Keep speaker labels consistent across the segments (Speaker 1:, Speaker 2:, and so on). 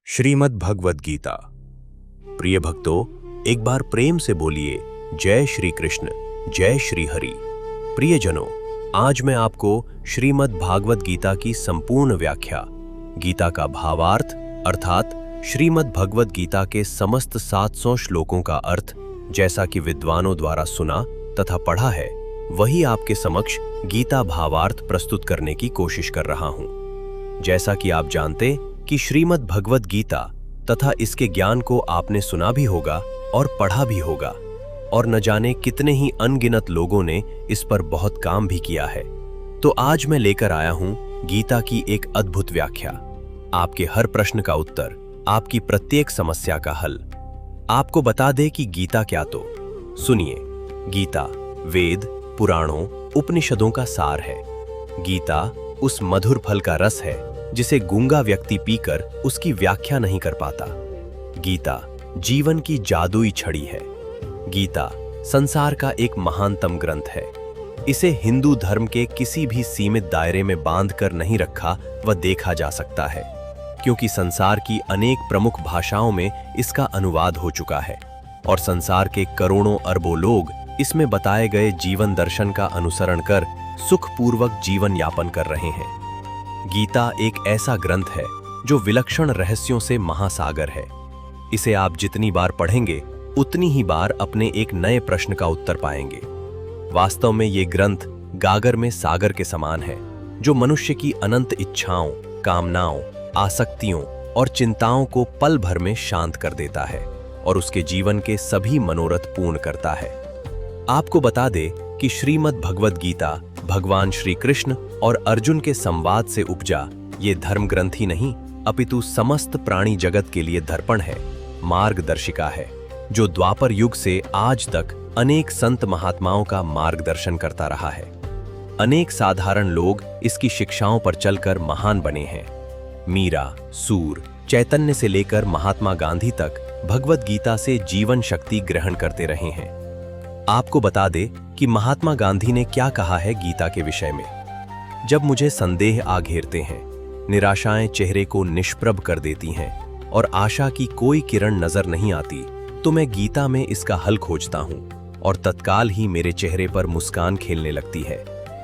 Speaker 1: श्रीमद् भगवद गीता। प्रिय भक्तों, एक बार प्रेम से बोलिए जय श्री कृष्ण, जय श्री हरि। प्रियजनों, आज मैं आपको श्रीमद् भागवत गीता की संपूर्ण व्याख्या, गीता का भावार्थ अर्थात श्रीमद् भगवद गीता के समस्त 700 श्लोकों का अर्थ जैसा कि विद्वानों द्वारा सुना तथा पढ़ा है, वही आपके समक्ष गीता भावार्थ प्रस्तुत करने की कोशिश कर रहा हूं। जैसा कि आप जानते कि श्रीमद् भगवद गीता तथा इसके ज्ञान को आपने सुना भी होगा और पढ़ा भी होगा, और न जाने कितने ही अनगिनत लोगों ने इस पर बहुत काम भी किया है। तो आज मैं लेकर आया हूं गीता की एक अद्भुत व्याख्या, आपके हर प्रश्न का उत्तर, आपकी प्रत्येक समस्या का हल। आपको बता दे कि गीता क्या, तो सुनिए। गीता वेद, पुराणों, उपनिषदों का सार है। गीता उस मधुर फल का रस है जिसे गूंगा व्यक्ति पीकर उसकी व्याख्या नहीं कर पाता। गीता जीवन की जादुई छड़ी है। गीता संसार का एक महानतम ग्रंथ है। इसे हिंदू धर्म के किसी भी सीमित दायरे में बांधकर नहीं रखा व देखा जा सकता है, क्योंकि संसार की अनेक प्रमुख भाषाओं में इसका अनुवाद हो चुका है और संसार के करोड़ों अरबों लोग इसमें बताए गए जीवन दर्शन का अनुसरण कर सुखपूर्वक जीवन यापन कर रहे हैं। गीता एक ऐसा ग्रंथ है जो विलक्षण रहस्यों से महासागर है। इसे आप जितनी बार पढ़ेंगे उतनी ही बार अपने एक नए प्रश्न का उत्तर पाएंगे। वास्तव में ये ग्रंथ गागर में सागर के समान है, जो मनुष्य की अनंत इच्छाओं, कामनाओं, आसक्तियों और चिंताओं को पल भर में शांत कर देता है और उसके जीवन के सभी मनोरथ पूर्ण करता है। आपको बता दे कि श्रीमद् भगवद गीता भगवान श्री कृष्ण और अर्जुन के संवाद से उपजा ये धर्म ग्रंथ ही नहीं, अपितु समस्त प्राणी जगत के लिए दर्पण है, मार्गदर्शिका है, जो द्वापर युग से आज तक अनेक संत महात्माओं का मार्गदर्शन करता रहा है। अनेक साधारण लोग इसकी शिक्षाओं पर चलकर महान बने हैं। मीरा, सूर, चैतन्य से लेकर महात्मा गांधी तक भगवद गीता से जीवन शक्ति ग्रहण करते रहे हैं। आपको बता दे कि महात्मा गांधी ने क्या कहा है गीता के विषय में। जब मुझे संदेह आ घेरते हैं, निराशाएं चेहरे को निष्प्रभ कर देती हैं और आशा की कोई किरण नजर नहीं आती, तो मैं गीता में इसका हल खोजता हूं और तत्काल ही मेरे चेहरे पर मुस्कान खेलने लगती है।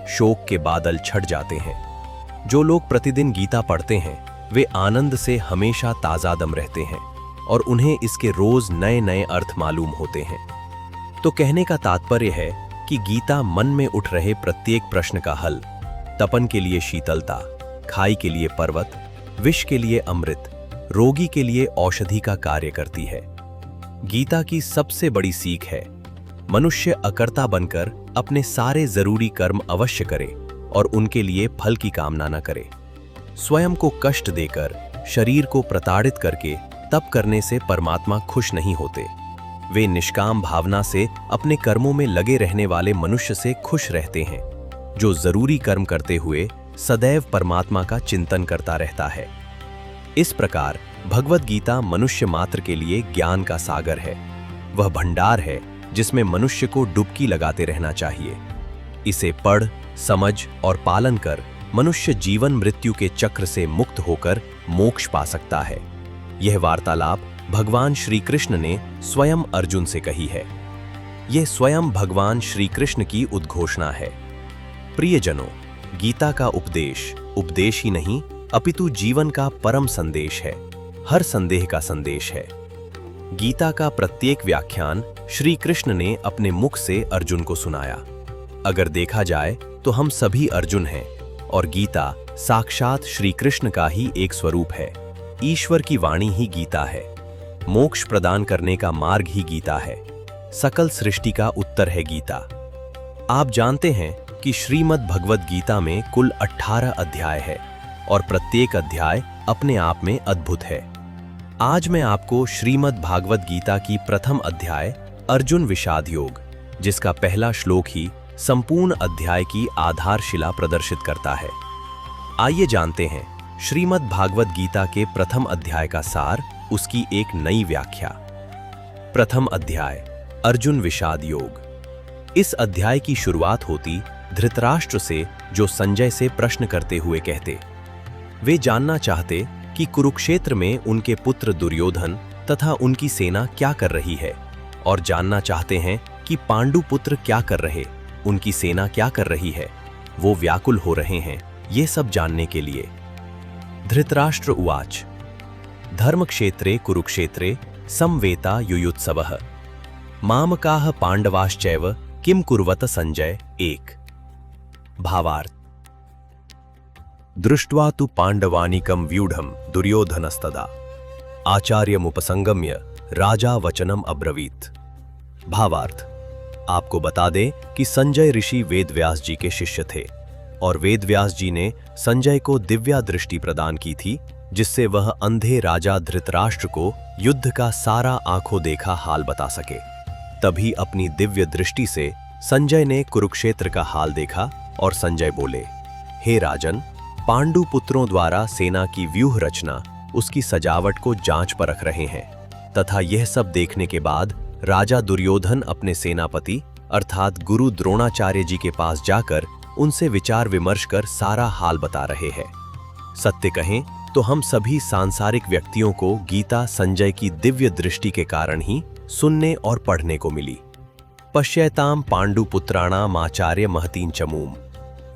Speaker 1: शोक के बादल छट जाते हैं। जो लोग प्रतिदिन गीता पढ़ते हैं वे आनंद से हमेशा ताजादम रहते हैं और उन्हें इसके रोज नए नए अर्थ मालूम होते हैं। तो कहने का तात्पर्य है कि गीता मन में उठ रहे प्रत्येक प्रश्न का हल, तपन के लिए शीतलता, खाई के लिए पर्वत, विष के लिए अमृत, रोगी के लिए औषधि का कार्य करती है। गीता की सबसे बड़ी सीख है, मनुष्य अकर्ता बनकर अपने सारे जरूरी कर्म अवश्य करे और उनके लिए फल की कामना न करे। स्वयं को कष्ट देकर, शरीर को प्रताड़ित करके तप करने से परमात्मा खुश नहीं होते। वे निष्काम भावना से अपने कर्मों में लगे रहने वाले मनुष्य से खुश रहते हैं, जो जरूरी कर्म करते हुए सदैव परमात्मा का चिंतन करता रहता है। इस प्रकार भगवद गीता मनुष्य मात्र के लिए ज्ञान का सागर है। वह भंडार है जिसमें मनुष्य को डुबकी लगाते रहना चाहिए। इसे पढ़, समझ और पालन कर मनुष्य जीवन मृत्यु के चक्र से मुक्त होकर मोक्ष पा सकता है। यह वार्तालाप भगवान श्री कृष्ण ने स्वयं अर्जुन से कही है। यह स्वयं भगवान श्री कृष्ण की उद्घोषणा है। प्रियजनों, गीता का उपदेश ही नहीं अपितु जीवन का परम संदेश है, हर संदेह का संदेश है। गीता का प्रत्येक व्याख्यान श्री कृष्ण ने अपने मुख से अर्जुन को सुनाया। अगर देखा जाए तो हम सभी अर्जुन हैं और गीता साक्षात श्री कृष्ण का ही एक स्वरूप है। ईश्वर की वाणी ही गीता है। मोक्ष प्रदान करने का मार्ग ही गीता है। सकल सृष्टि का उत्तर है गीता। आप जानते हैं कि श्रीमद् भगवद गीता में कुल 18 अध्याय है और प्रत्येक अध्याय अपने आप में अद्भुत है। आज मैं आपको श्रीमद् भागवत गीता की प्रथम अध्याय अर्जुन विषाद योग, जिसका पहला श्लोक ही संपूर्ण अध्याय की आधारशिला प्रदर्शित करता है। आइए जानते हैं श्रीमद् भागवत गीता के प्रथम अध्याय का सार, उसकी एक नई व्याख्या। प्रथम अध्याय अर्जुन विषाद योग। इस अध्याय की शुरुआत होती धृतराष्ट्र से, जो संजय से प्रश्न करते हुए कहते, वे जानना चाहते कि कुरुक्षेत्र में उनके पुत्र दुर्योधन तथा उनकी सेना क्या कर रही है, और जानना चाहते हैं कि पांडु पुत्र क्या कर रहे, उनकी सेना क्या कर रही है, वो व्याकुल हो रहे हैं, ये सब जानने के लिए। धृतराष्ट्र उवाच धर्मक्षेत्रे कुरुक्षेत्रे समवेता युयुत्सवः मामकाः पांडवाश्चैव किम कुर्वत संजय। एक भावार्थ। दृष्ट्वा तु पांडवानीकं व्यूढ़ं दुर्योधनस्तदा आचार्यमुपसंगम्य राजा वचनम अब्रवीत। भावार्थ। आपको बता दें कि संजय ऋषि वेदव्यास जी के शिष्य थे और वेदव्यास जी ने संजय को दिव्या दृष्टि प्रदान की थी, जिससे वह अंधे राजा धृतराष्ट्र को युद्ध का सारा आंखों देखा हाल बता सके। तभी अपनी दिव्य दृष्टि से संजय ने कुरुक्षेत्र का हाल देखा और संजय बोले, हे राजन, पांडु पुत्रों द्वारा सेना की व्यूह रचना, उसकी सजावट को जांच परख रहे हैं, तथा यह सब देखने के बाद राजा दुर्योधन अपने सेनापति अर्थात गुरु द्रोणाचार्य जी के पास जाकर उनसे विचार विमर्श कर सारा हाल बता रहे हैं। सत्य कहें तो हम सभी सांसारिक व्यक्तियों को गीता संजय की दिव्य दृष्टि के कारण ही सुनने और पढ़ने को मिली। पश्यताम पांडु पुत्राणाम आचार्य महतीं चमूम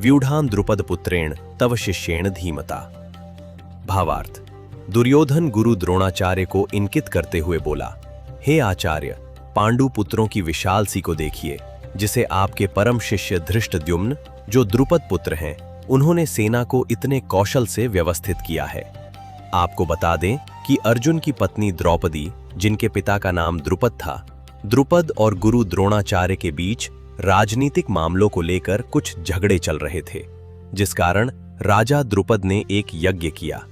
Speaker 1: व्यूढ़ान द्रुपद पुत्रेण तव शिष्येण धीमता। भावार्थ। दुर्योधन गुरु द्रोणाचार्य को इंकित करते हुए बोला, हे आचार्य, पांडु पुत्रों की विशाल सी को देखिए, जिसे आपके परम शिष्य धृष्टद्युम्न, जो द्रुपद पुत्र हैं, उन्होंने सेना को इतने कौशल से व्यवस्थित किया है। आपको बता दें कि अर्जुन की पत्नी द्रौपदी, जिनके पिता का नाम द्रुपद था, द्रुपद और गुरु द्रोणाचार्य के बीच राजनीतिक मामलों को लेकर कुछ झगड़े चल रहे थे, जिस कारण राजा द्रुपद ने एक यज्ञ किया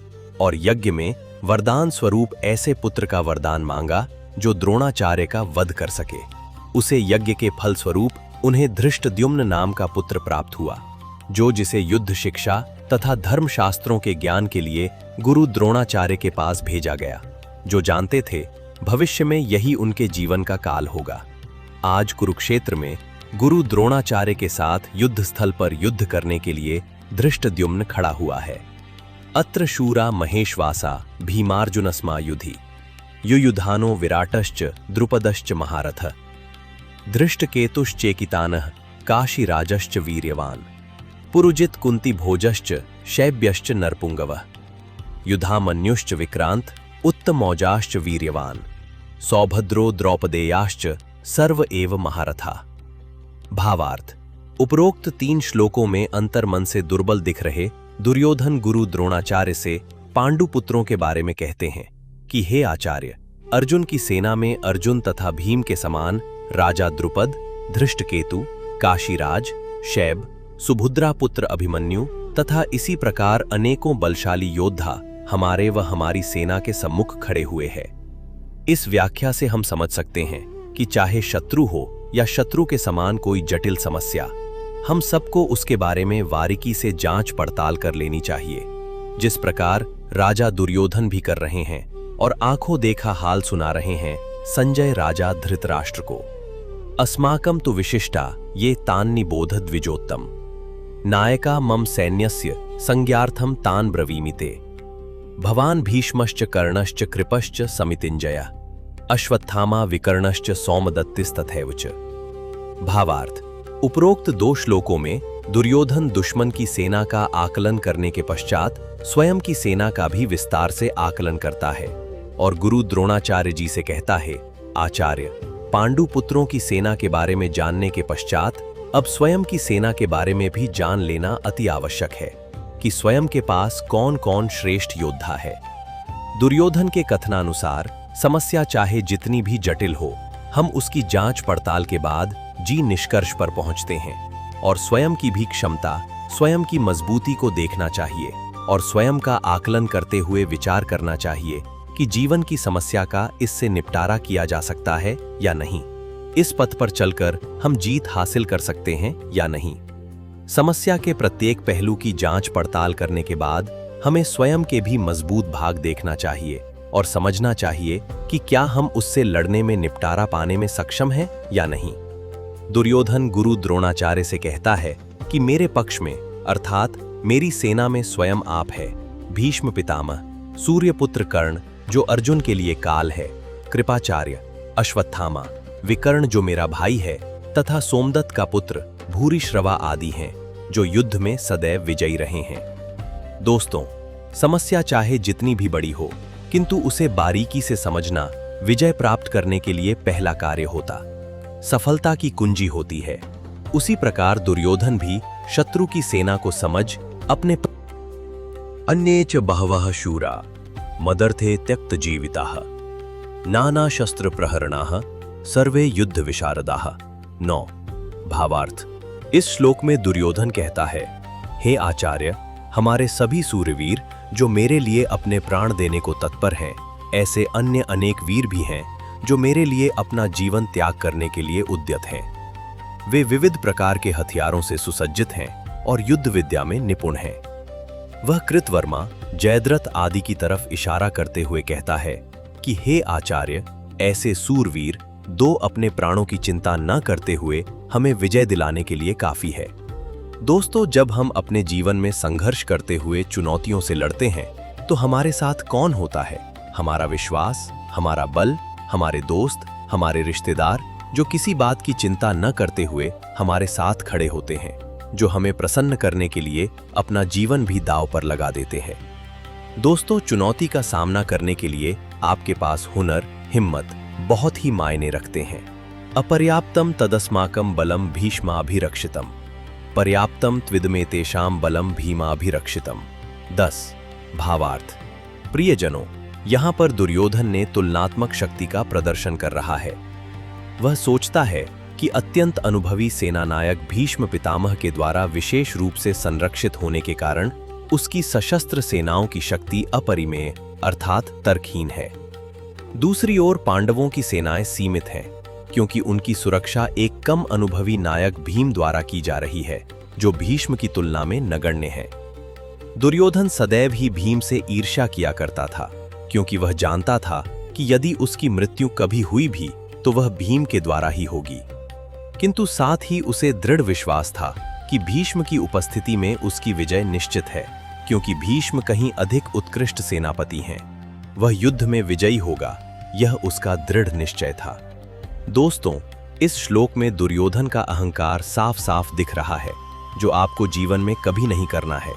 Speaker 1: और यज्ञ में वरदान स्वरूप ऐसे पुत्र का वरदान मांगा जो द्रोणाचार्य का वध कर सके। उसे यज्ञ के फल स्वरूप उन्हें धृष्टद्युम्न नाम का पुत्र प्राप्त हुआ, जो जिसे युद्ध शिक्षा तथा धर्मशास्त्रों के ज्ञान के लिए गुरु द्रोणाचार्य के पास भेजा गया, जो जानते थे भविष्य में यही उनके जीवन का काल होगा। आज कुरुक्षेत्र में गुरु द्रोणाचार्य के साथ युद्ध स्थल पर युद्ध करने के लिए धृष्टद्युम्न खड़ा हुआ है। अत्र शूरा महेशवासा भीमार्जुनस्मा युधि युयुधानो विराटश्च द्रुपदश्च महारथ धृष्टकेतुश्चेकितानः काशीराजश्च वीर्यवान पुरुजित कुंती भोजश्च शैब्यश्च नरपुंगवः युधामन्युश्च विक्रांत उत्तमौजाश्च वीर्यवान सौभद्रो द्रौपदेयाश्च सर्व एव महारथा। भावार्थ। उपरोक्त 3 श्लोकों में अंतर्मन से दुर्बल दिख रहे दुर्योधन गुरु द्रोणाचार्य से पांडु पुत्रों के बारे में कहते हैं कि हे आचार्य, अर्जुन की सेना में अर्जुन तथा भीम के समान राजा द्रुपद, धृष्टकेतु, काशीराज, शैब, सुभद्रा पुत्र अभिमन्यु तथा इसी प्रकार अनेकों बलशाली योद्धा हमारे व हमारी सेना के सम्मुख खड़े हुए हैं। इस व्याख्या से हम समझ सकते हैं कि चाहे शत्रु हो या शत्रु के समान कोई जटिल समस्या, हम सबको उसके बारे में बारीकी से जांच पड़ताल कर लेनी चाहिए, जिस प्रकार राजा दुर्योधन भी कर रहे हैं और आंखों देखा हाल सुना रहे हैं संजय राजा धृतराष्ट्र को। अस्माकं तु विशिष्टा ये तान्नि बोध द्विजोत्तम नायका मम सैन्यस्य संज्ञार्थम तान ब्रवीमिते भवान भीष्मश्च कर्णश्च कृपश्च समितिंजय अश्वत्थामा विकर्णश्च सौमदत्तिस्तथैव च। भावार्थ। उपरोक्त 2 श्लोकों में दुर्योधन दुश्मन की सेना का आकलन करने के पश्चात स्वयं की सेना का भी विस्तार से आकलन करता है और गुरु द्रोणाचार्य जी से कहता है, आचार्य, पांडु पुत्रों की सेना के बारे में जानने के पश्चात अब स्वयं की सेना के बारे में भी जान लेना अति आवश्यक है कि स्वयं के पास कौन कौन श्रेष्ठ योद्धा है। दुर्योधन के कथनानुसार समस्या चाहे जितनी भी जटिल हो, हम उसकी जांच पड़ताल के बाद जी निष्कर्ष पर पहुंचते हैं और स्वयं की भी क्षमता, स्वयं की मजबूती को देखना चाहिए और स्वयं का आकलन करते हुए विचार करना चाहिए कि जीवन की समस्या का इससे निपटारा किया जा सकता है या नहीं, इस पथ पर चलकर हम जीत हासिल कर सकते हैं या नहीं। समस्या के प्रत्येक पहलू की जांच पड़ताल करने के बाद हमें स्वयं के भी मजबूत भाग देखना चाहिए और समझना चाहिए कि क्या हम उससे लड़ने में निपटारा पाने में सक्षम हैं या नहीं। दुर्योधन गुरु द्रोणाचार्य से कहता है कि मेरे पक्ष में अर्थात मेरी सेना में स्वयं आप है, भीष्म पितामह, सूर्यपुत्र कर्ण जो अर्जुन के लिए काल है, कृपाचार्य, अश्वत्थामा, विकर्ण जो मेरा भाई है, तथा सोमदत्त का पुत्र भूरिश्रवा आदि हैं जो युद्ध में सदैव विजयी रहे हैं। दोस्तों, समस्या चाहे जितनी भी बड़ी हो, किंतु उसे बारीकी से समझना विजय प्राप्त करने के लिए पहला कार्य होता, सफलता की कुंजी होती है। उसी प्रकार दुर्योधन भी शत्रु की सेना को समझ अपने अन्ये च बहवः शूरा मदर्थे त्यक्त जीविताः नाना शस्त्र प्रहरणाः सर्वे युद्ध विशारदाः। 9 भावार्थ। इस श्लोक में दुर्योधन कहता है, हे आचार्य, हमारे सभी सूरवीर जो मेरे लिए अपने प्राण देने को तत्पर हैं, ऐसे अन्य अनेक वीर भी हैं जो मेरे लिए अपना जीवन त्याग करने के लिए उद्यत हैं। वे विविध प्रकार के हथियारों से सुसज्जित हैं और युद्ध विद्या में निपुण हैं। वह कृतवर्मा, जयद्रथ आदि की तरफ इशारा करते हुए कहता है कि हे आचार्य, ऐसे सूरवीर दो अपने प्राणों की चिंता न करते हुए हमें विजय दिलाने के लिए काफी है। दोस्तों, जब हम अपने जीवन में संघर्ष करते हुए चुनौतियों से लड़ते हैं तो हमारे साथ कौन होता है? हमारा विश्वास, हमारा बल, हमारे दोस्त, हमारे रिश्तेदार जो किसी बात की चिंता न करते हुए हमारे साथ खड़े होते हैं, जो हमें प्रसन्न करने के लिए अपना जीवन भी दांव पर लगा देते हैं। दोस्तों, चुनौती का सामना करने के लिए आपके पास हुनर, हिम्मत बहुत ही मायने रखते हैं। अपर्याप्तम तदस्माकम बलम भीष्माभिरक्षितम, पर्याप्तम त्विदमे तेषाम बलम भीमाभिरक्षितम। 10 भावार्थ। प्रियजनों, यहाँ पर दुर्योधन ने तुलनात्मक शक्ति का प्रदर्शन कर रहा है। वह सोचता है कि अत्यंत अनुभवी सेनानायक भीष्म पितामह के द्वारा विशेष रूप से संरक्षित होने के कारण उसकी सशस्त्र सेनाओं की शक्ति अपरिमेय अर्थात तर्कहीन है। दूसरी ओर पांडवों की सेनाएं सीमित हैं, क्योंकि उनकी सुरक्षा एक कम अनुभवी नायक भीम द्वारा की जा रही है, जो भीष्म की तुलना में नगण्य है। दुर्योधन सदैव ही भीम से ईर्ष्या किया करता था, क्योंकि वह जानता था कि यदि उसकी मृत्यु कभी हुई भी तो वह भीम के द्वारा ही होगी। किंतु साथ ही उसे दृढ़ विश्वास था कि भीष्म की उपस्थिति में उसकी विजय निश्चित है, क्योंकि भीष्म कहीं अधिक उत्कृष्ट सेनापति हैं। वह युद्ध में विजयी होगा, यह उसका दृढ़ निश्चय था। दोस्तों, इस श्लोक में दुर्योधन का अहंकार साफ साफ दिख रहा है, जो आपको जीवन में कभी नहीं करना है।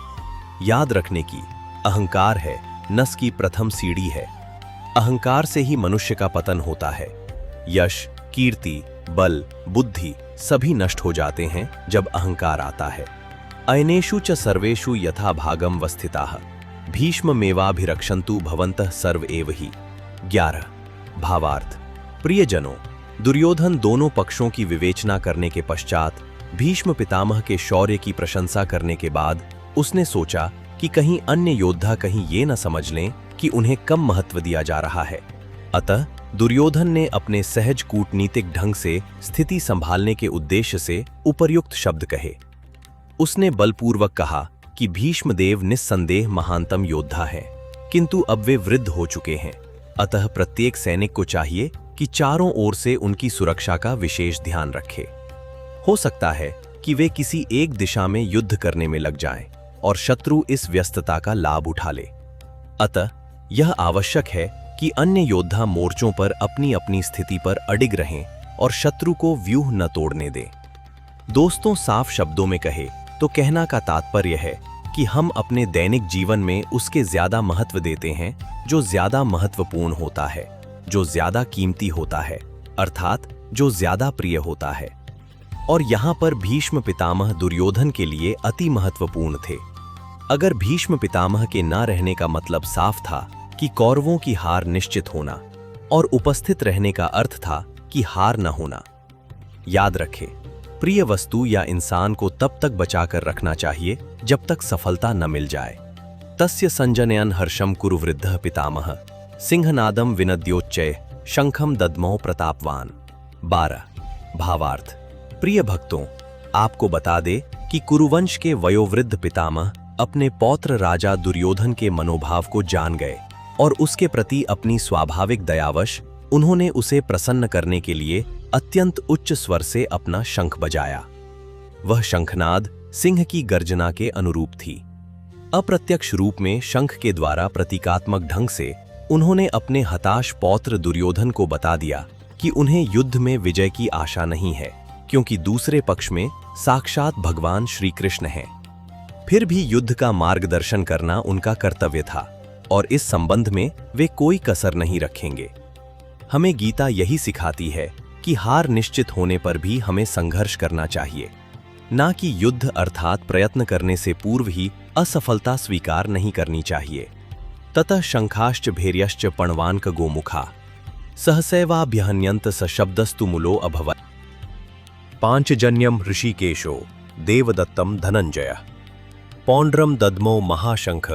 Speaker 1: याद रखने की, अहंकार है नस की प्रथम सीढ़ी है। अहंकार से ही मनुष्य का पतन होता है। यश, कीर्ति, बल, बुद्धि सभी नष्ट हो जाते हैं जब अहंकार आता है। अयनेषु च सर्वेषु यथा भागम वस्थिताः भीष्ममेवाभिरक्षन्तु भवन्तः सर्व एव हि। 11 भावार्थ। प्रियजनों, दुर्योधन दोनों पक्षों की विवेचना करने के पश्चात भीष्म पितामह के शौर्य की प्रशंसा करने के बाद उसने सोचा कि कहीं अन्य योद्धा कहीं ये न समझ लें कि उन्हें कम महत्व दिया जा रहा है। अतः दुर्योधन ने अपने सहज कूटनीतिक ढंग से स्थिति संभालने के उद्देश्य से उपर्युक्त शब्द कहे। उसने बलपूर्वक कहा कि भीष्मदेव निस्संदेह महानतम योद्धा हैं, किंतु अब वे वृद्ध हो चुके हैं। अतः प्रत्येक सैनिक को चाहिए कि चारों ओर से उनकी सुरक्षा का विशेष ध्यान रखे। हो सकता है कि वे किसी एक दिशा में युद्ध करने में लग जाएं और शत्रु इस व्यस्तता का लाभ उठा ले। अतः यह आवश्यक है कि अन्य योद्धा मोर्चों पर अपनी अपनी स्थिति पर अडिग रहें और शत्रु को व्यूह न तोड़ने दें। दोस्तों, साफ शब्दों में कहे तो कहना का तात्पर्य है कि हम अपने दैनिक जीवन में उसके ज्यादा महत्व देते हैं जो ज्यादा महत्वपूर्ण होता है, जो ज्यादा कीमती होता है, अर्थात जो ज्यादा प्रिय होता है। और यहाँ पर भीष्म पितामह दुर्योधन के लिए अति महत्वपूर्ण थे। अगर भीष्म पितामह के न रहने का मतलब साफ था कि कौरवों की हार निश्चित होना, और उपस्थित रहने का अर्थ था कि हार न होना। याद रखें, प्रिय वस्तु या इंसान को तब तक बचाकर रखना चाहिए जब तक सफलता न मिल जाए। तस्य संजनयन हर्षम कुरु वृद्धः पितामह सिंहनादम विनद्योच्चय शंखम दद्मो प्रतापवान। 12 भावार्थ। प्रिय भक्तों, आपको बता दे कि कुरुवंश के वयोवृद्ध पितामह अपने पौत्र राजा दुर्योधन के मनोभाव को जान गए और उसके प्रति अपनी स्वाभाविक दयावश उन्होंने उसे प्रसन्न करने के लिए अत्यंत उच्च स्वर से अपना शंख बजाया। वह शंखनाद सिंह की गर्जना के अनुरूप थी। अप्रत्यक्ष रूप में शंख के द्वारा प्रतीकात्मक ढंग से उन्होंने अपने हताश पौत्र दुर्योधन को बता दिया कि उन्हें युद्ध में विजय की आशा नहीं है, क्योंकि दूसरे पक्ष में साक्षात भगवान श्री कृष्ण हैं। फिर भी युद्ध का मार्गदर्शन करना उनका कर्तव्य था और इस संबंध में वे कोई कसर नहीं रखेंगे। हमें गीता यही सिखाती है कि हार निश्चित होने पर भी हमें संघर्ष करना चाहिए, ना कि युद्ध अर्थात प्रयत्न करने से पूर्व ही असफलता स्वीकार नहीं करनी चाहिए। ततः शंखाश्च भैर्यश्च पणवानक गोमुखा सहसैवाभ्यहन्यन्त सशब्दस्तु मूलो अभवत्। पांचजन्यम ऋषिकेशो देवदत्तम धनंजय पौंड्रम दद्मो महाशंख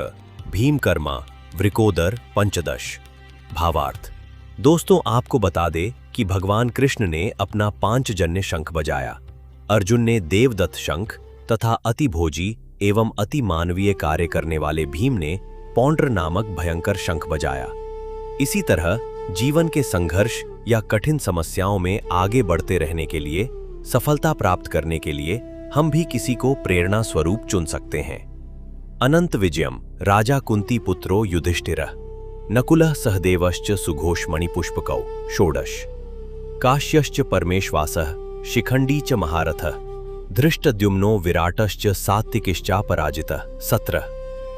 Speaker 1: भीमकर्मा वृकोदर पंचदश। भावार्थ। दोस्तों, आपको बता दे कि भगवान कृष्ण ने अपना पांचजन्य शंख बजाया। अर्जुन ने देवदत्त शंख तथा अतिभोजी एवं अति मानवीय कार्य करने वाले भीम ने पौंड्र नामक भयंकर शंख बजाया। इसी तरह जीवन के संघर्ष या कठिन समस्याओं में आगे बढ़ते रहने के लिए, सफलता प्राप्त करने के लिए हम भी किसी को प्रेरणा स्वरूप चुन सकते हैं। अनंत विजयम राजा कुंती पुत्रो युधिष्ठिरः नकुलः सहदेवश्च सुघोषमणिपुष्पकौ षोडश। काश्यश्च परमेश्वासः शिखंडी च महारथः धृष्टद्युम्नो विराटश्च सात्विकिश्चापराजितः 17।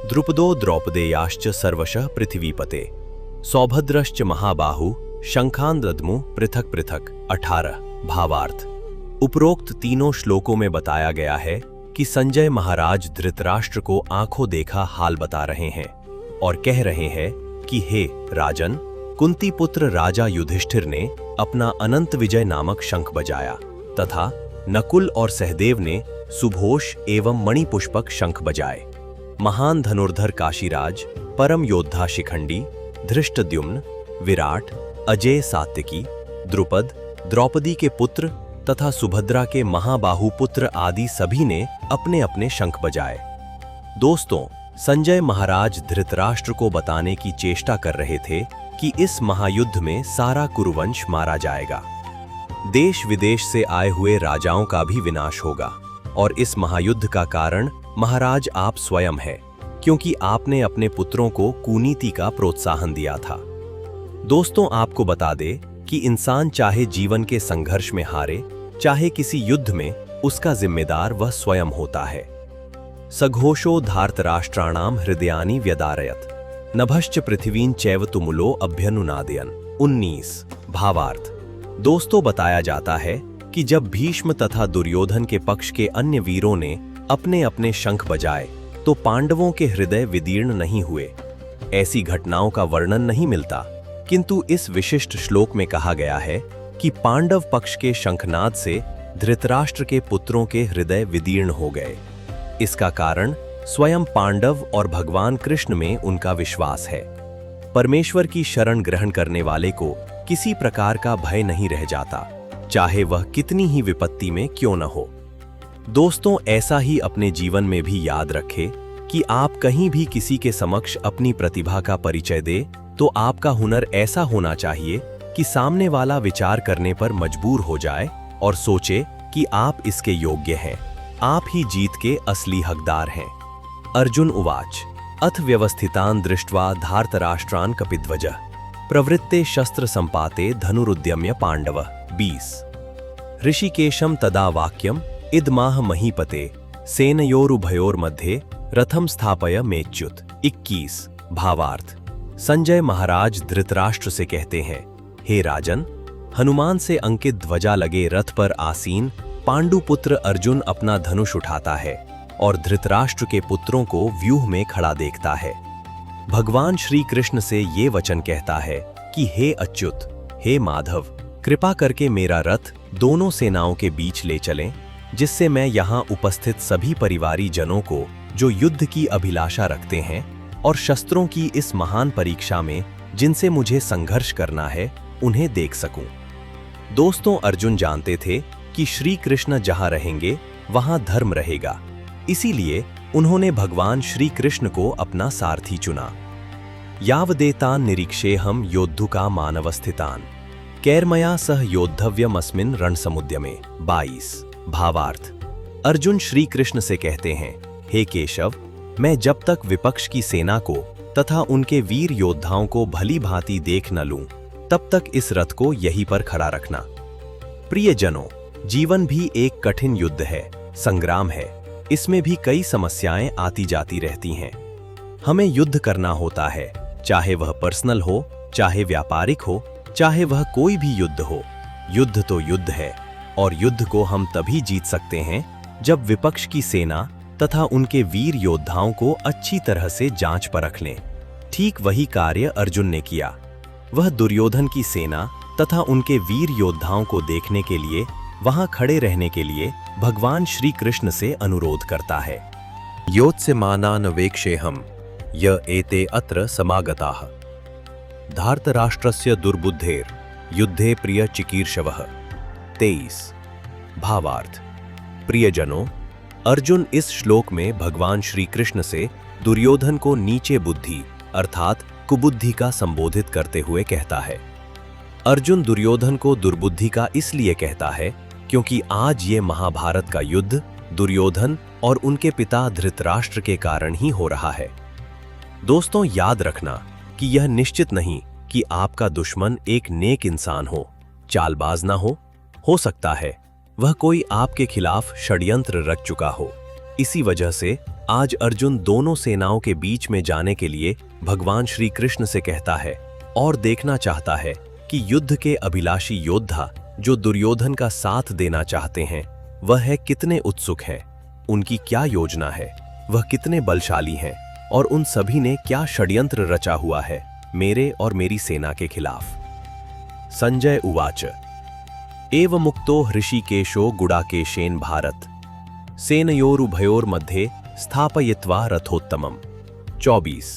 Speaker 1: द्रुपदो द्रौपदेयाश्च सर्वशः पृथ्वीपते सौभद्रश्च महाबाहु शंखान दद्मु पृथक पृथक 18। भावार्थ। उपरोक्त तीनों श्लोकों में बताया गया है कि संजय महाराज धृतराष्ट्र को आंखों देखा हाल बता रहे हैं और कह रहे हैं कि हे राजन, कुंती पुत्र राजा युधिष्ठिर ने अपना अनंत विजय नामक शंख बजाया तथा नकुल और सहदेव ने सुघोष एवं मणिपुष्पक शंख बजाए। महान धनुर्धर काशीराज, परम योद्धा शिखंडी, धृष्टद्युम्न, विराट, अजय सात्विकी, द्रुपद, द्रौपदी के पुत्र तथा सुभद्रा के महाबाहु पुत्र आदि सभी ने अपने अपने शंख बजाए। दोस्तों, संजय महाराज धृतराष्ट्र को बताने की चेष्टा कर रहे थे कि इस महायुद्ध में सारा कुरुवंश मारा जाएगा, देश विदेश से आए हुए राजाओं का भी विनाश होगा और इस महायुद्ध का कारण महाराज आप स्वयं है, क्योंकि आपने अपने पुत्रों को कूनीति का प्रोत्साहन दिया था। दोस्तों, आपको बता दे कि इंसान चाहे जीवन के संघर्ष में हारे, चाहे किसी युद्ध में, उसका जिम्मेदार वह स्वयं होता है। सघोषो धार्तराष्ट्राणाम हृदयानि व्यदारयत नभश्च पृथ्वीं चैव तुमुलो अभ्यनुनादयन 19। भावार्थ। दोस्तों, बताया जाता है कि जब भीष्म तथा दुर्योधन के पक्ष के अन्य वीरों ने अपने अपने शंख बजाए तो पांडवों के हृदय विदीर्ण नहीं हुए। ऐसी घटनाओं का वर्णन नहीं मिलता, किंतु इस विशिष्ट श्लोक में कहा गया है कि पांडव पक्ष के शंखनाद से धृतराष्ट्र के पुत्रों के हृदय विदीर्ण हो गए। इसका कारण स्वयं पांडव और भगवान कृष्ण में उनका विश्वास है। परमेश्वर की शरण ग्रहण करने वाले को किसी प्रकार का भय नहीं रह जाता, चाहे वह कितनी ही विपत्ति में क्यों न हो। दोस्तों, ऐसा ही अपने जीवन में भी याद रखें कि आप कहीं भी किसी के समक्ष अपनी प्रतिभा का परिचय दे तो आपका हुनर ऐसा होना चाहिए कि सामने वाला विचार करने पर मजबूर हो जाए और सोचे कि आप इसके योग्य हैं, आप ही जीत के असली हकदार हैं। अर्जुन उवाच अथ व्यवस्थितान दृष्ट्वा धार्तराष्ट्रान कपिध्वजः प्रवृत्ते शस्त्र संपाते धनुरुद्यम्य पांडव 20। ऋषिकेशम तदा वाक्यम इदमाह महीपते सेनयोरुभयोर्मध्ये रथम स्थापय मेच्युत 21। भावार्थ। संजय महाराज धृतराष्ट्र से कहते हैं, हे राजन, हनुमान से अंकित ध्वजा लगे रथ पर आसीन पांडुपुत्र अर्जुन अपना धनुष उठाता है और धृतराष्ट्र के पुत्रों को व्यूह में खड़ा देखता है। भगवान श्री कृष्ण से ये वचन कहता है कि हे अच्युत, हे माधव, कृपा करके मेरा रथ दोनों सेनाओं के बीच ले चलें, जिससे मैं यहाँ उपस्थित सभी परिवारी जनों को जो युद्ध की अभिलाषा रखते हैं और शस्त्रों की इस महान परीक्षा में जिनसे मुझे संघर्ष करना है, उन्हें देख सकूं। दोस्तों, अर्जुन जानते थे कि श्री कृष्ण जहां रहेंगे वहां धर्म रहेगा, इसीलिए उन्होंने भगवान श्री कृष्ण को अपना सारथी चुना। यावदेतान निरीक्षेहम योद्धुका मानवस्थितान कैर्मया सह योद्धव्यमस्मिन् रणसमुद्यमे 22। भावार्थ। अर्जुन श्री कृष्ण से कहते हैं, हे केशव, मैं जब तक विपक्ष की सेना को तथा उनके वीर योद्धाओं को भली भांति देख न लूं, तब तक इस रथ को यहीं पर खड़ा रखना। प्रियजनों, जीवन भी एक कठिन युद्ध है, संग्राम है। इसमें भी कई समस्याएं आती जाती रहती हैं। हमें युद्ध करना होता है, चाहे वह पर्सनल हो, चाहे व्यापारिक हो, चाहे वह कोई भी युद्ध हो। युद्ध तो युद्ध है, और युद्ध को हम तभी जीत सकते हैं जब विपक्ष की सेना तथा उनके वीर योद्धाओं को अच्छी तरह से जांच परख लें। ठीक वही कार्य अर्जुन ने किया। वह दुर्योधन की सेना तथा उनके वीर योद्धाओं को देखने के लिए, वहां खड़े रहने के लिए भगवान श्री कृष्ण से अनुरोध करता है। योत्स्यमानान् वेक्षेऽहं य एते अत्र समागताः धार्तराष्ट्रस्य दुर्बुद्धेर युद्धे प्रिय चिकीर्षवः। 23। भावार्थ। प्रियजनों, अर्जुन इस श्लोक में भगवान श्री कृष्ण से दुर्योधन को नीचे बुद्धि अर्थात कुबुद्धि का संबोधित करते हुए कहता है। अर्जुन दुर्योधन को दुर्बुद्धि का इसलिए कहता है क्योंकि आज ये महाभारत का युद्ध दुर्योधन और उनके पिता धृतराष्ट्र के कारण ही हो रहा है। दोस्तों, याद रखना कि यह निश्चित नहीं कि आपका दुश्मन एक नेक इंसान हो, चालबाज ना हो सकता है वह कोई आपके खिलाफ षड्यंत्र रच चुका हो। इसी वजह से आज अर्जुन दोनों सेनाओं के बीच में जाने के लिए भगवान श्री कृष्ण से कहता है और देखना चाहता है कि युद्ध के अभिलाषी योद्धा जो दुर्योधन का साथ देना चाहते हैं, वह है कितने उत्सुक हैं, उनकी क्या योजना है, वह कितने बलशाली हैं और उन सभी ने क्या षड्यंत्र रचा हुआ है मेरे और मेरी सेना के खिलाफ। संजय उवाच एव मुक्तो हृषिकेशो गुडाकेशेन भारत सेनयोरुभयोर्मध्ये स्थापयित्वा रथोत्तमम्। 24।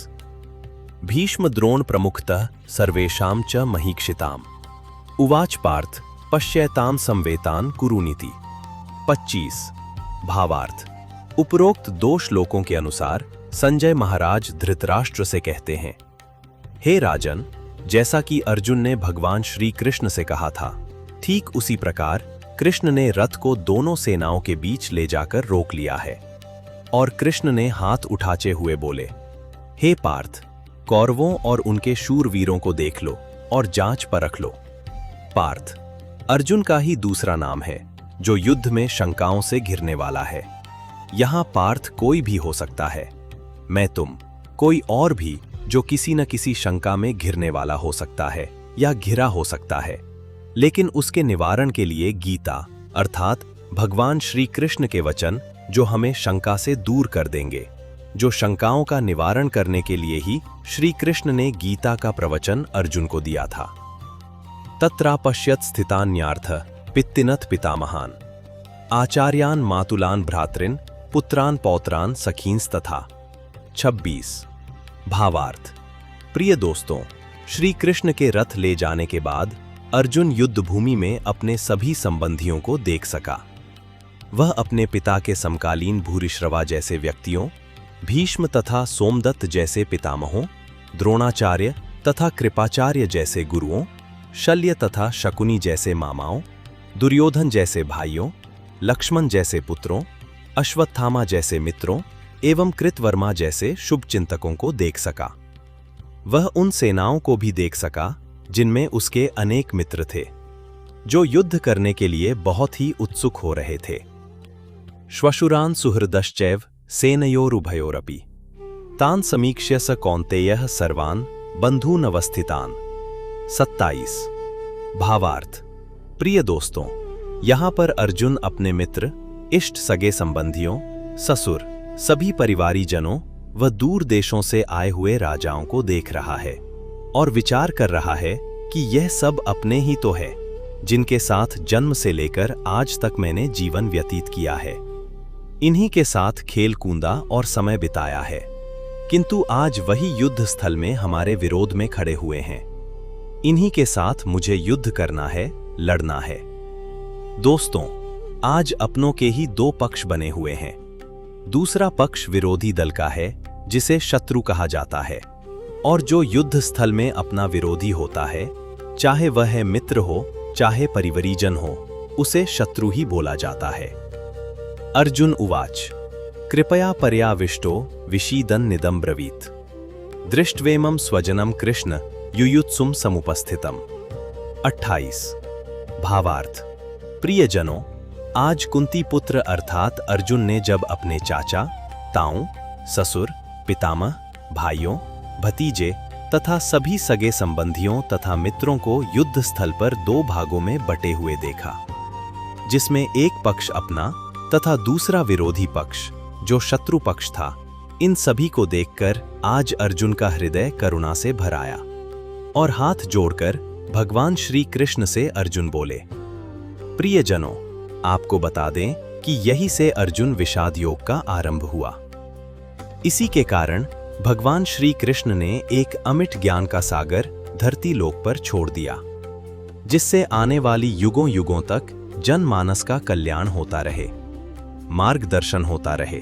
Speaker 1: भीष्म द्रोण प्रमुखतः सर्वेषां च महीक्षिताम् उवाच पार्थ पश्यतां संवेतान् कुरुनीति। 25। भावार्थ। उपरोक्त 2 श्लोकों के अनुसार संजय महाराज धृतराष्ट्र से कहते हैं, हे राजन, जैसा कि अर्जुन ने भगवान श्री कृष्ण से कहा था, ठीक उसी प्रकार कृष्ण ने रथ को दोनों सेनाओं के बीच ले जाकर रोक लिया है। और कृष्ण ने हाथ उठाचे हुए बोले, हे पार्थ, कौरवों और उनके शूरवीरों को देख लो और जांच परख लो। पार्थ अर्जुन का ही दूसरा नाम है जो युद्ध में शंकाओं से घिरने वाला है। यहां पार्थ कोई भी हो सकता है, मैं, तुम, कोई और भी जो किसी न किसी शंका में घिरने वाला हो सकता है या घिरा हो सकता है। लेकिन उसके निवारण के लिए गीता अर्थात भगवान श्री कृष्ण के वचन जो हमें शंका से दूर कर देंगे, जो शंकाओं का निवारण करने के लिए ही श्री कृष्ण ने गीता का प्रवचन अर्जुन को दिया था। तत्रापश्यत स्थितान्यार्थ पित्तिनथ पितामहान आचार्यान मातुलान भ्रातृन पुत्रान पौत्रान सखींस्तथा। 26। भावार्थ। प्रिय दोस्तों, श्री कृष्ण के रथ ले जाने के बाद अर्जुन युद्ध भूमि में अपने सभी संबंधियों को देख सका। वह अपने पिता के समकालीन भूरिश्रवा जैसे व्यक्तियों, भीष्म तथा सोमदत्त जैसे पितामहों, द्रोणाचार्य तथा कृपाचार्य जैसे गुरुओं, शल्य तथा शकुनी जैसे मामाओं, दुर्योधन जैसे भाइयों, लक्ष्मण जैसे पुत्रों, अश्वत्थामा जैसे मित्रों एवं कृतवर्मा जैसे शुभ चिंतकों को देख सका। वह उन सेनाओं को भी देख सका जिनमें उसके अनेक मित्र थे, जो युद्ध करने के लिए बहुत ही उत्सुक हो रहे थे। श्वशुरान् सुहृदश्चैव सेनयोरुभयोरपि तान् समीक्ष्य स कौन्तेयः सर्वान् बन्धून् अवस्थितान्। 27। भावार्थ। प्रिय दोस्तों, यहाँ पर अर्जुन अपने मित्र, इष्ट सगे संबंधियों, ससुर, सभी परिवारी जनों व दूर देशों से आए हुए राजाओं को देख रहा है और विचार कर रहा है कि यह सब अपने ही तो है जिनके साथ जन्म से लेकर आज तक मैंने जीवन व्यतीत किया है। इन्हीं के साथ खेल कूदा और समय बिताया है, किंतु आज वही युद्ध स्थल में हमारे विरोध में खड़े हुए हैं। इन्हीं के साथ मुझे युद्ध करना है, लड़ना है। दोस्तों, आज अपनों के ही 2 पक्ष बने हुए हैं। दूसरा पक्ष विरोधी दल का है जिसे शत्रु कहा जाता है, और जो युद्ध स्थल में अपना विरोधी होता है, चाहे वह है मित्र हो चाहे परिवरीजन हो, उसे शत्रु ही बोला जाता है। अर्जुन उवाच कृपया पर्याविष्टो विशीदन निदम ब्रवीत। दृष्ट्वेमं स्वजनम कृष्ण युयुत्सुम समुपस्थितम। 28। भावार्थ। प्रियजनों, आज कुंती पुत्र अर्थात अर्जुन ने जब अपने चाचा, ताऊ, ससुर, पितामह, भाइयों, भतीजे तथा सभी सगे संबंधियों तथा मित्रों को युद्ध स्थल पर 2 भागों में बटे हुए देखा, जिसमें एक पक्ष अपना तथा दूसरा विरोधी पक्ष जो शत्रु पक्ष था। इन सभी को देखकर आज अर्जुन का हृदय करुणा से भर आया और हाथ जोड़कर भगवान श्री कृष्ण से अर्जुन बोले, प्रियजनों, आपको बता दें कि यही से अर्जुन विषाद योग का आरंभ हुआ। इसी के कारण भगवान श्री कृष्ण ने एक अमिट ज्ञान का सागर धरती लोक पर छोड़ दिया, जिससे आने वाली युगों युगों तक जनमानस का कल्याण होता रहे, मार्गदर्शन होता रहे,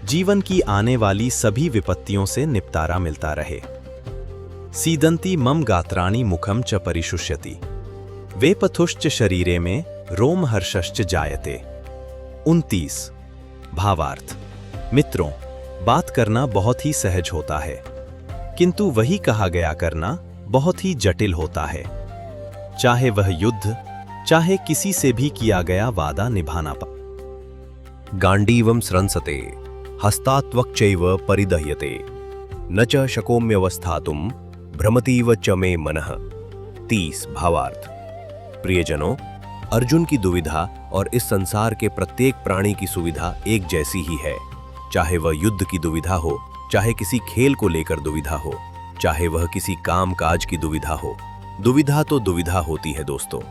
Speaker 1: जीवन की आने वाली सभी विपत्तियों से निपटारा मिलता रहे। सीदंती मम गात्राणि मुखम च परिशुष्यति, वेपथुश्च शरीरे में रोम हर्षश्च जायते। 29। भावार्थ। मित्रों, बात करना बहुत ही सहज होता है, किंतु वही कहा गया करना बहुत ही जटिल होता है। चाहे वह युद्ध, चाहे किसी से भी किया गया वादा निभाना गांडीवम स्रंसते हस्तात्वक्चैव परिदह्यते न च शकोम्यवस्थातुम भ्रमतीव च मे मनः। 30। भावार्थ। प्रियजनों, अर्जुन की दुविधा और इस संसार के प्रत्येक प्राणी की सुविधा एक जैसी ही है। चाहे वह युद्ध की दुविधा हो, चाहे किसी खेल को लेकर दुविधा हो, चाहे वह किसी काम काज की दुविधा हो, दुविधा तो दुविधा होती है दोस्तों।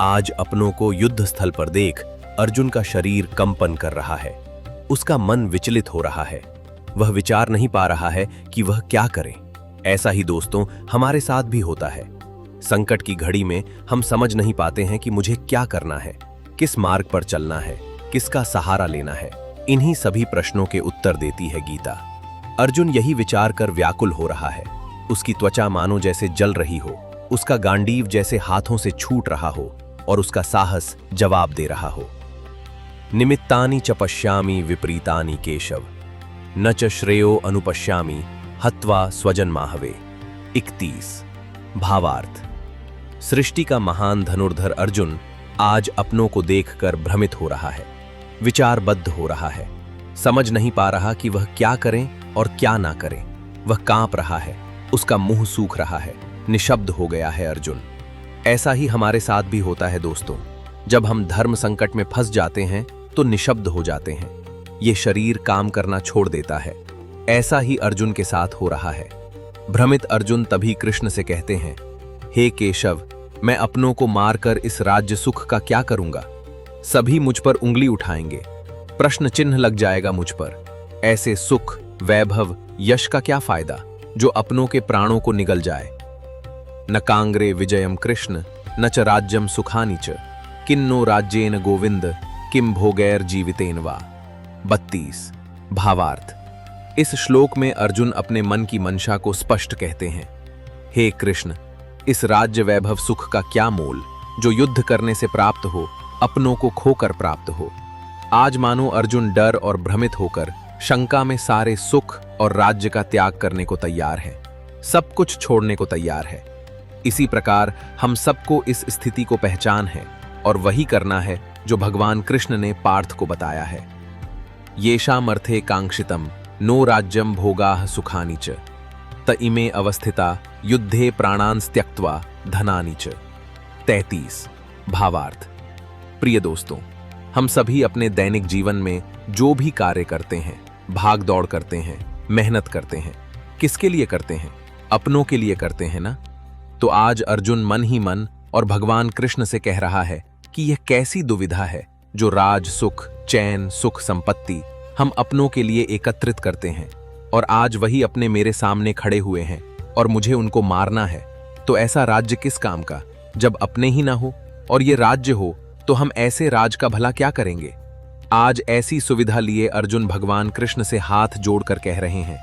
Speaker 1: आज अपनों को युद्ध स्थल पर देख अर्जुन का शरीर कंपन कर रहा है, उसका मन विचलित हो रहा है, वह विचार नहीं पा रहा है कि वह क्या करे। ऐसा ही दोस्तों हमारे साथ भी होता है। संकट की घड़ी में हम समझ नहीं पाते हैं कि मुझे क्या करना है, किस मार्ग पर चलना है, किसका सहारा लेना है। इन्हीं सभी प्रश्नों के उत्तर देती है गीता। अर्जुन यही विचार कर व्याकुल हो रहा है। उसकी त्वचा मानो जैसे जल रही हो, उसका गांडीव जैसे हाथों से छूट रहा हो और उसका साहस जवाब दे रहा हो। निमित्तानि च पश्यामि विपरीतानि केशव, न च श्रेयो अनुपश्यामि हत्वा स्वजन माहवे। 31। भावार्थ। सृष्टि का महान धनुर्धर अर्जुन आज अपनों को देखकर भ्रमित हो रहा है, विचारबद्ध हो रहा है, समझ नहीं पा रहा कि वह क्या करें और क्या ना करें। वह कांप रहा है, उसका मुंह सूख रहा है, निशब्द हो गया है अर्जुन। ऐसा ही हमारे साथ भी होता है दोस्तों। जब हम धर्म संकट में फंस जाते हैं तो निशब्द हो जाते हैं, ये शरीर काम करना छोड़ देता है। ऐसा ही अर्जुन के साथ हो रहा है। भ्रमित अर्जुन तभी कृष्ण से कहते हैं, हे केशव, मैं अपनों को मारकर इस राज्य सुख का क्या करूंगा? सभी मुझ पर उंगली उठाएंगे, प्रश्न चिन्ह लग जाएगा मुझ पर। ऐसे सुख, वैभव, यश का क्या फायदा जो अपनों के प्राणों को निगल जाए। न कांग्रे विजयम कृष्ण न च राज्यम सुखानि च, किन्नो राज्येन गोविंद किम भोगैर जीवितेन वा। 32। भावार्थ। इस श्लोक में अर्जुन अपने मन की मंशा को स्पष्ट कहते हैं, हे कृष्ण, इस राज्य वैभव सुख का क्या मोल जो युद्ध करने से प्राप्त हो, अपनों को खोकर प्राप्त हो। आज मानो अर्जुन डर और भ्रमित होकर शंका में सारे सुख और राज्य का त्याग करने को तैयार है, सब कुछ छोड़ने को तैयार है। इसी प्रकार हम सबको इस स्थिति को पहचान है और वही करना है जो भगवान कृष्ण ने पार्थ को बताया है। येषामर्थे कांक्षितम नो राज्यम भोगाः सुखानि च, त इमे अवस्थिता युद्धे प्राणान् त्यक्त्वा धनानि च। 33। भावार्थ। प्रिय दोस्तों, हम सभी अपने दैनिक जीवन में जो भी कार्य करते हैं, भाग दौड़ करते हैं, मेहनत करते हैं, किसके लिए करते हैं? अपनों के लिए करते हैं ना। तो आज अर्जुन मन ही मन और भगवान कृष्ण से कह रहा है कि यह कैसी दुविधा है जो राज सुख, चैन, सुख, संपत्ति हम अपनों के लिए एकत्रित करते हैं और आज वही अपने मेरे सामने खड़े हुए हैं और मुझे उनको मारना है। तो ऐसा राज्य किस काम का जब अपने ही ना हो, और ये राज्य हो तो हम ऐसे राज का भला क्या करेंगे? आज ऐसी सुविधा लिए अर्जुन भगवान कृष्ण से हाथ जोड़कर कह रहे हैं।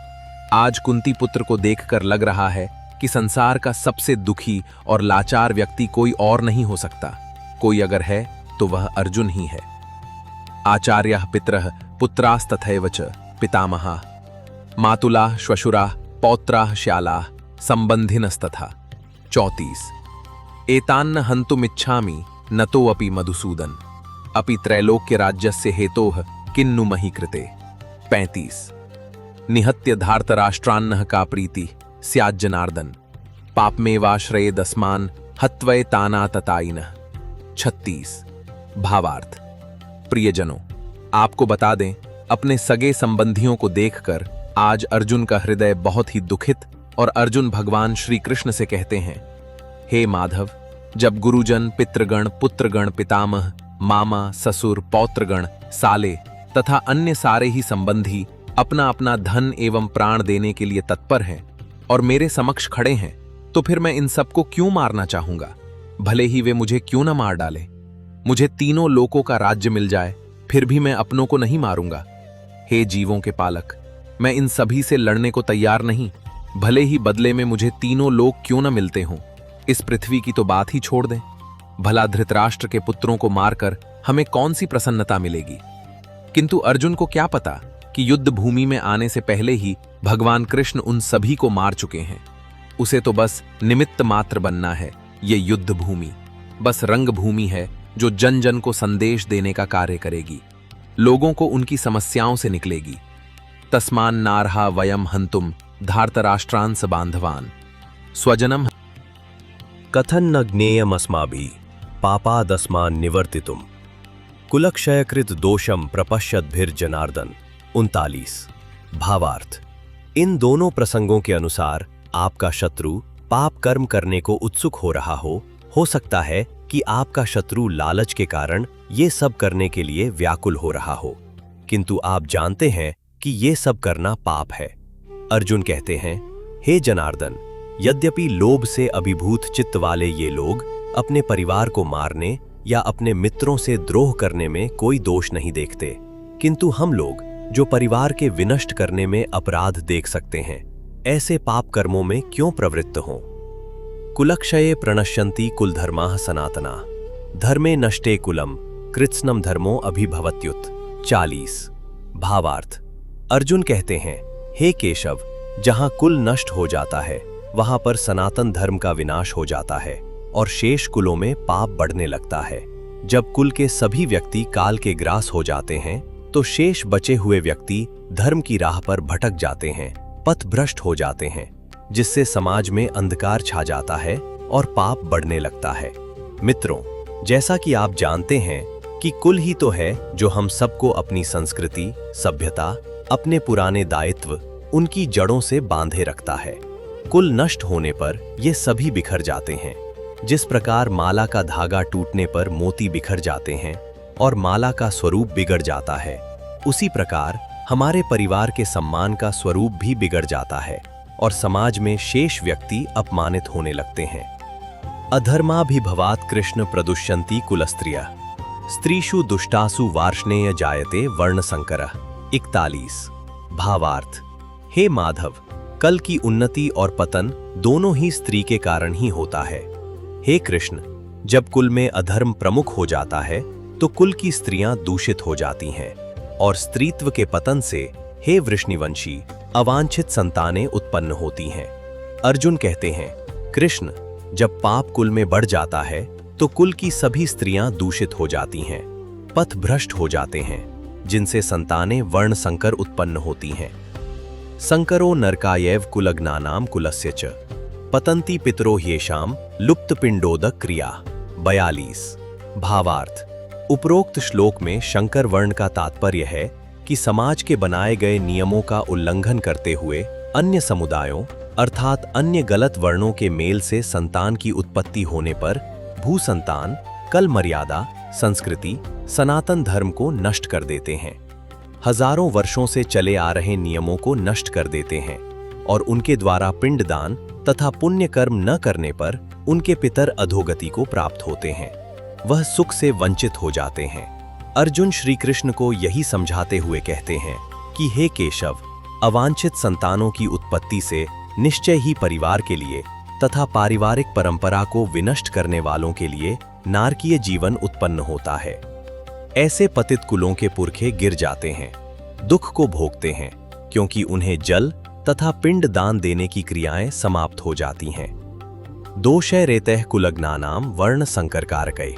Speaker 1: आज कुंती पुत्र को देखकर लग रहा है कि संसार का सबसे दुखी और लाचार व्यक्ति कोई और नहीं हो सकता। कोई अगर है तो वह अर्जुन ही है।
Speaker 2: आचार्यः पितरः पुत्रास्तथैव च पितामहाः मातुलाः श्वशुराः पौत्राः श्यालाः संबंधिनस्तथा। 34 एतान्न हन्तुमिच्छामि नतोऽपि मधुसूदन अपि त्रैलोक्य राज्यस्य हेतोः किन्नु मही कृते। 35 निहत्य धार्तराष्ट्रान्नः का प्रीति स्यात् जनार्दन पापमेवाश्रयेदस्मान् हत्वैतानाततायिनः। 36 भावार्थ। प्रियजनों, आपको बता दें, अपने सगे संबंधियों को देखकर आज अर्जुन का हृदय बहुत ही दुखित और अर्जुन भगवान श्री कृष्ण से कहते हैं, हे माधव, जब गुरुजन, पितृगण, पुत्रगण, पितामह, मामा, ससुर, पौत्रगण, साले तथा अन्य सारे ही संबंधी अपना अपना धन एवं प्राण देने के लिए तत्पर हैं और मेरे समक्ष खड़े हैं, तो फिर मैं इन सबको क्यों मारना चाहूंगा? भले ही वे मुझे क्यों न मार डालें। मुझे तीनों लोकों का राज्य मिल जाए, फिर भी मैं अपनों को नहीं मारूंगा। हे जीवों के पालक, मैं इन सभी से लड़ने को तैयार नहीं, भले ही बदले में मुझे तीनों लोक क्यों न मिलते हों। इस पृथ्वी की तो बात ही छोड़ दें। भला धृतराष्ट्र के पुत्रों को मारकर हमें कौन सी प्रसन्नता मिलेगी? किंतु अर्जुन को क्या पता कि युद्ध भूमि में आने से पहले ही भगवान कृष्ण उन सभी को मार चुके हैं। उसे तो बस निमित्त मात्र बनना है। ये युद्ध भूमि बस रंग भूमि है जो जन जन को संदेश देने का कार्य करेगी, लोगों को उनकी समस्याओं से निकलेगी। तस्मान नारहा वयम हंतुम धार्तराष्ट्रांस बांधवान स्वजनम
Speaker 1: कथन न ज्ञेयमस्माभिः पापादस्मान् निवर्तितुम कुलक्षयकृत दोषम प्रपश्यद्भिर्जनार्दन। 39 भावार्थ। इन दोनों प्रसंगों के अनुसार आपका शत्रु पाप कर्म करने को उत्सुक हो रहा हो सकता है कि आपका शत्रु लालच के कारण ये सब करने के लिए व्याकुल हो रहा हो, किंतु आप जानते हैं कि ये सब करना पाप है। अर्जुन कहते हैं, हे जनार्दन, यद्यपि लोभ से अभिभूत चित्त वाले ये लोग अपने परिवार को मारने या अपने मित्रों से द्रोह करने में कोई दोष नहीं देखते, किंतु हम लोग जो परिवार के विनष्ट करने में अपराध देख सकते हैं, ऐसे पाप कर्मों में क्यों प्रवृत्त हों? कुलक्षये प्रणश्यन्ति कुलधर्माः सनातना धर्मे नष्टे कुलम कृत्स्नम धर्मो अभिभवत्युत। 40 भावार्थ। अर्जुन कहते हैं, हे केशव, जहां कुल नष्ट हो जाता है वहां पर सनातन धर्म का विनाश हो जाता है और शेष कुलों में पाप बढ़ने लगता है। जब कुल के सभी व्यक्ति काल के ग्रास हो जाते हैं तो शेष बचे हुए व्यक्ति धर्म की राह पर भटक जाते हैं, पथ भ्रष्ट हो जाते हैं, जिससे समाज में अंधकार छा जाता है और पाप बढ़ने लगता है। मित्रों, जैसा कि आप जानते हैं कि कुल ही तो है जो हम सबको अपनी संस्कृति, सभ्यता, अपने पुराने दायित्व, उनकी जड़ों से बांधे रखता है। कुल नष्ट होने पर ये सभी बिखर जाते हैं। जिस प्रकार माला का धागा टूटने पर मोती बिखर जाते हैं और माला का स्वरूप बिगड़ जाता है, उसी प्रकार हमारे परिवार के सम्मान का स्वरूप भी बिगड़ जाता है और समाज में शेष व्यक्ति अपमानित होने लगते हैं। अधर्माभिभवात् कृष्ण प्रदुष्यन्ति कुलस्त्रियः स्त्रीषु दुष्टासु वार्ष्णेय जायते वर्णसंकरः। 41 भावार्थ। हे माधव, कल की उन्नति और पतन दोनों ही स्त्री के कारण ही होता है। हे कृष्ण, जब कुल में अधर्म प्रमुख हो जाता है तो कुल की स्त्रियां दूषित हो जाती हैं और स्त्रीत्व के पतन से, हे वृष्णिवंशी, अवांछित संतानें उत्पन्न होती हैं। अर्जुन कहते हैं, कृष्ण, जब पाप कुल में बढ़ जाता है तो कुल की सभी स्त्रियां दूषित हो जाती हैं, पथ भ्रष्ट हो जाते हैं, जिनसे संतानें वर्ण संकर उत्पन्न होती हैं। संकरो नरकायैव कुलग्नानाम कुलस्य च पतंती पितरो ह्येषाम लुप्त पिंडोदक क्रिया। 42 भावार्थ। उपरोक्त श्लोक में शंकर वर्ण का तात्पर्य है कि समाज के बनाए गए नियमों का उल्लंघन करते हुए अन्य समुदायों अर्थात अन्य गलत वर्णों के मेल से संतान की उत्पत्ति होने पर भूसंतान, कल मर्यादा, संस्कृति, सनातन धर्म को नष्ट कर देते हैं, हजारों वर्षों से चले आ रहे नियमों को नष्ट कर देते हैं और उनके द्वारा पिंडदान तथा पुण्य कर्म न करने पर उनके पितर अधोगति को प्राप्त होते हैं, वह सुख से वंचित हो जाते हैं। अर्जुन श्री कृष्ण को यही समझाते हुए कहते हैं कि हे केशव, अवांछित संतानों की उत्पत्ति से निश्चय ही परिवार के लिए तथा पारिवारिक परंपरा को विनष्ट करने वालों के लिए नारकीय जीवन उत्पन्न होता है। ऐसे पतित कुलों के पुरखे गिर जाते हैं, दुख को भोगते हैं, क्योंकि उन्हें जल तथा पिंड दान देने की क्रियाएं समाप्त हो जाती हैं। दोषै रेतः कुलग्नानाम वर्ण संकरकारकै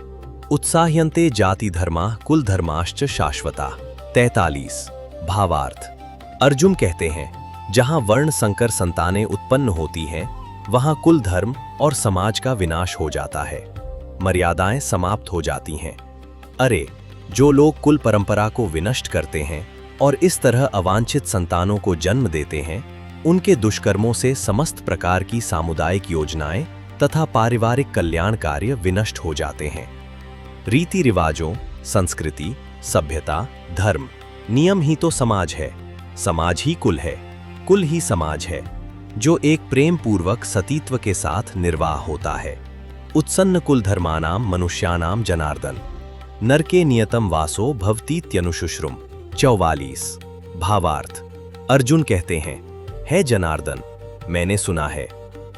Speaker 1: उत्साह्यन्ते जाति धर्मा कुल धर्माश्च शाश्वता। 43। भावार्थ। अर्जुन कहते हैं, जहां वर्ण संकर संतानें उत्पन्न होती हैं, वहां कुल धर्म और समाज का विनाश हो जाता है, मर्यादाएं समाप्त हो जाती हैं। अरे, जो लोग कुल परंपरा को विनष्ट करते हैं और इस तरह अवांछित संतानों को जन्म देते हैं, उनके दुष्कर्मों से समस्त प्रकार की सामुदायिक योजनाएं तथा पारिवारिक कल्याण कार्य विनष्ट हो जाते हैं। रीति रिवाजों, संस्कृति, सभ्यता, धर्म, नियम ही तो समाज है, समाज ही कुल है, कुल ही समाज है, जो एक प्रेम पूर्वक सतीत्व के साथ निर्वाह होता है। उत्सन्न कुल धर्मानाम मनुष्यानाम जनार्दन नरके नियतम वासो भवतीत्यनुशुश्रुम। 44। भावार्थ। अर्जुन कहते हैं, हे जनार्दन, मैंने सुना है,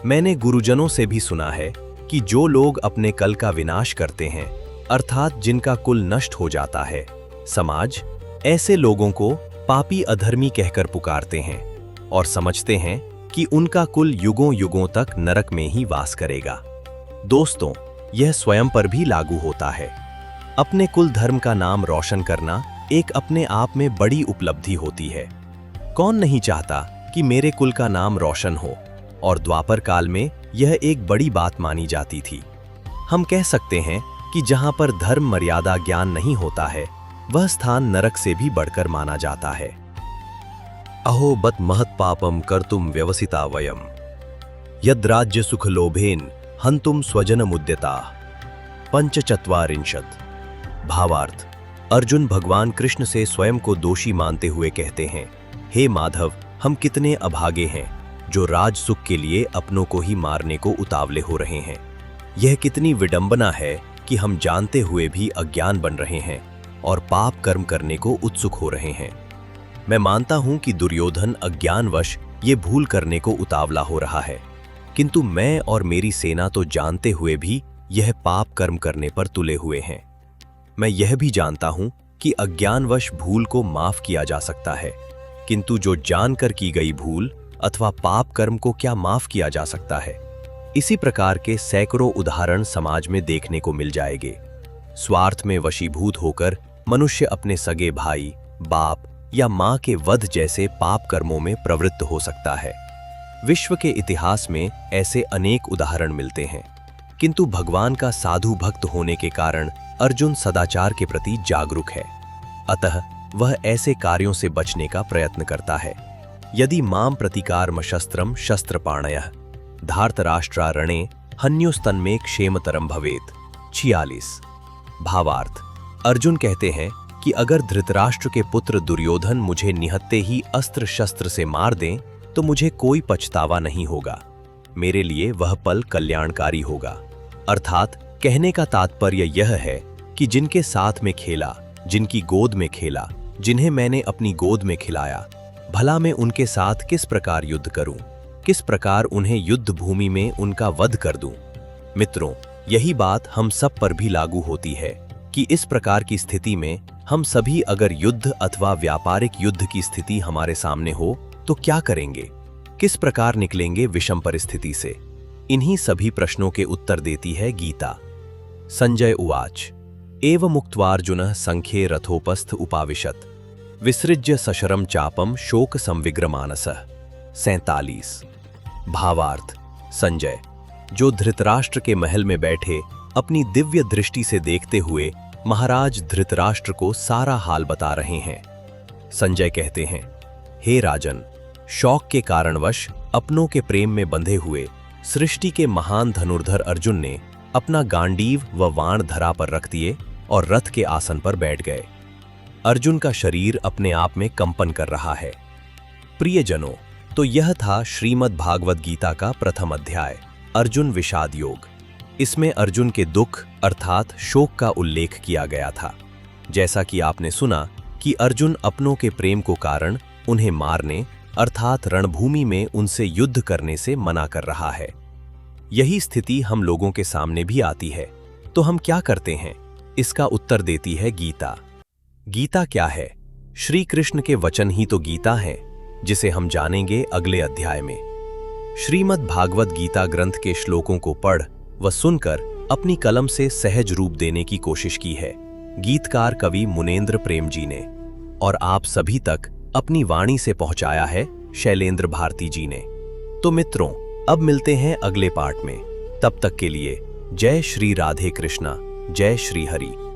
Speaker 1: मैंने गुरुजनों से भी सुना है कि जो लोग अपने कल का विनाश करते हैं, अर्थात जिनका कुल नष्ट हो जाता है, समाज ऐसे लोगों को पापी अधर्मी कहकर पुकारते हैं और समझते हैं कि उनका कुल युगों युगों तक नरक में ही वास करेगा। दोस्तों, यह स्वयं पर भी लागू होता है। अपने कुल धर्म का नाम रोशन करना एक अपने आप में बड़ी उपलब्धि होती है। कौन नहीं चाहता कि मेरे कुल का नाम रोशन हो, और द्वापर काल में यह एक बड़ी बात मानी जाती थी। हम कह सकते हैं कि जहां पर धर्म मर्यादा ज्ञान नहीं होता है, वह स्थान नरक से भी बढ़कर माना जाता है। अहो बत महत् पापम कर्तुम व्यवसिता वयम यद्राज्य सुख लोभेन हंतुम स्वजन मुद्यता। 45। भावार्थ। अर्जुन भगवान कृष्ण से स्वयं को दोषी मानते हुए कहते हैं, हे माधव, हम कितने अभागे हैं जो राज सुख के लिए अपनों को ही मारने को उतावले हो रहे हैं। यह कितनी विडंबना है कि हम जानते हुए भी अज्ञान बन रहे हैं और पाप कर्म करने को उत्सुक हो रहे हैं। मैं मानता हूं कि दुर्योधन अज्ञानवश ये भूल करने को उतावला हो रहा है, किंतु मैं और मेरी सेना तो जानते हुए भी यह पाप कर्म करने पर तुले हुए हैं। मैं यह भी जानता हूं कि अज्ञानवश भूल को माफ किया जा सकता है, किंतु जो जानकर की गई भूल अथवा पाप कर्म को क्या माफ किया जा सकता है। इसी प्रकार के सैकड़ों उदाहरण समाज में देखने को मिल जाएंगे। स्वार्थ में वशीभूत होकर मनुष्य अपने सगे भाई, बाप या मां के वध जैसे पाप कर्मों में प्रवृत्त हो सकता है। विश्व के इतिहास में ऐसे अनेक उदाहरण मिलते हैं, किंतु भगवान का साधु भक्त होने के कारण अर्जुन सदाचार के प्रति जागरूक है, अतः वह ऐसे कार्यों से बचने का प्रयत्न करता है। यदि माम प्रतिकारम शस्त्रम शस्त्रपाणयः धार्तराष्ट्रारणे हन्युस्तन्मे क्षेमतरम भवेत्। 46। भावार्थ। अर्जुन कहते हैं कि अगर धृतराष्ट्र के पुत्र दुर्योधन मुझे निहत्ते ही अस्त्र शस्त्र से मार दें तो मुझे कोई पछतावा नहीं होगा, मेरे लिए वह पल कल्याणकारी होगा। अर्थात कहने का तात्पर्य यह है कि जिनके साथ में खेला, जिनकी गोद में खेला, जिन्हें मैंने अपनी गोद में खिलाया, भला मैं उनके साथ किस प्रकार युद्ध करूं, किस प्रकार उन्हें युद्ध भूमि में उनका वध कर दूं। मित्रों, यही बात हम सब पर भी लागू होती है कि इस प्रकार की स्थिति में हम सभी अगर युद्ध अथवा व्यापारिक युद्ध की स्थिति हमारे सामने हो तो क्या करेंगे, किस प्रकार निकलेंगे विषम परिस्थिति से। इन्हीं सभी प्रश्नों के उत्तर देती है गीता। संजय उवाच एव मुक्त्वार्जुनः संख्ये रथोपस्थ उपाविशत विसृज्य सशरम चापम शोक संविग्रमानसः। 47। भावार्थ। संजय, जो धृतराष्ट्र के महल में बैठे अपनी दिव्य दृष्टि से देखते हुए महाराज धृतराष्ट्र को सारा हाल बता रहे हैं। संजय कहते हैं, हे राजन, शौक के कारणवश अपनों के प्रेम में बंधे हुए सृष्टि के महान धनुर्धर अर्जुन ने अपना गांडीव व वाण धरा पर रख दिए और रथ के आसन पर बैठ गए। अर्जुन का शरीर अपने आप में कंपन कर रहा है। प्रियजनों, तो यह था श्रीमद् भागवत गीता का प्रथम अध्याय, अर्जुन विषाद योग। इसमें अर्जुन के दुख अर्थात शोक का उल्लेख किया गया था। जैसा कि आपने सुना कि अर्जुन अपनों के प्रेम को कारण उन्हें मारने अर्थात रणभूमि में उनसे युद्ध करने से मना कर रहा है। यही स्थिति हम लोगों के सामने भी आती है, तो हम क्या करते हैं? इसका उत्तर देती है गीता। गीता क्या है? श्री कृष्ण के वचन ही तो गीता है, जिसे हम जानेंगे अगले अध्याय में। श्रीमद् भागवत गीता ग्रंथ के श्लोकों को पढ़ व सुनकर अपनी कलम से सहज रूप देने की कोशिश की है गीतकार कवि मुनेंद्र प्रेम जी ने, और आप सभी तक अपनी वाणी से पहुंचाया है शैलेंद्र भारती जी ने। तो मित्रों, अब मिलते हैं अगले पार्ट में। तब तक के लिए जय श्री राधे कृष्णा, जय श्री हरि।